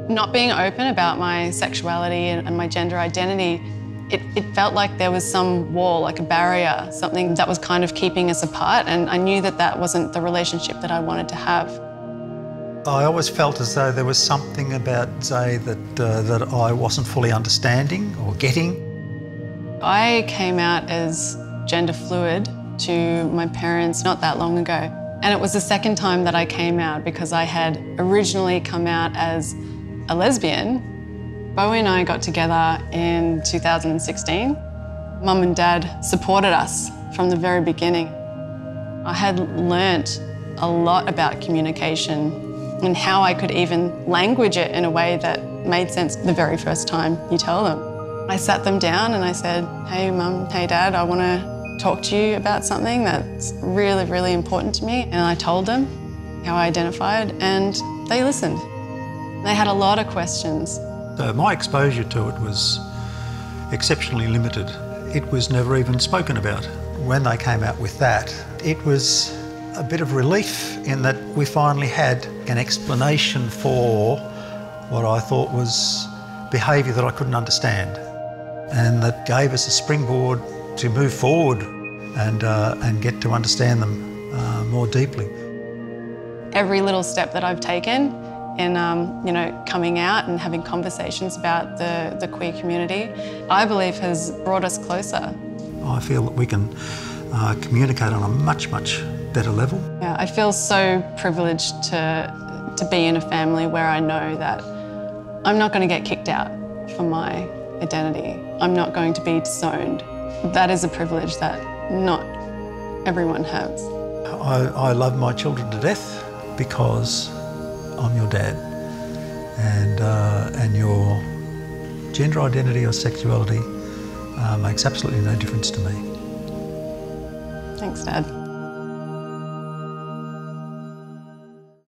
Not being open about my sexuality and my gender identity, it felt like there was some wall, like a barrier, something that was kind of keeping us apart, and I knew that that wasn't the relationship that I wanted to have. I always felt as though there was something about Zay that I wasn't fully understanding or getting. I came out as gender fluid to my parents not that long ago. And it was the second time that I came out because I had originally come out as a lesbian. Bowie and I got together in 2016. Mum and Dad supported us from the very beginning. I had learnt a lot about communication and how I could even language it in a way that made sense the very first time you tell them. I sat them down and I said, "Hey Mum, hey Dad, I want to talk to you about something that's really, really important to me." And I told them how I identified and they listened. They had a lot of questions. So my exposure to it was exceptionally limited. It was never even spoken about. When they came out with that, it was a bit of relief in that we finally had an explanation for what I thought was behaviour that I couldn't understand, and that gave us a springboard to move forward and get to understand them more deeply. Every little step that I've taken in coming out and having conversations about the queer community, I believe has brought us closer. I feel that we can communicate on a much, much better level. Yeah, I feel so privileged to be in a family where I know that I'm not going to get kicked out for my identity. I'm not going to be disowned. That is a privilege that not everyone has. I love my children to death because I'm your dad, and your gender identity or sexuality makes absolutely no difference to me. Thanks, Dad.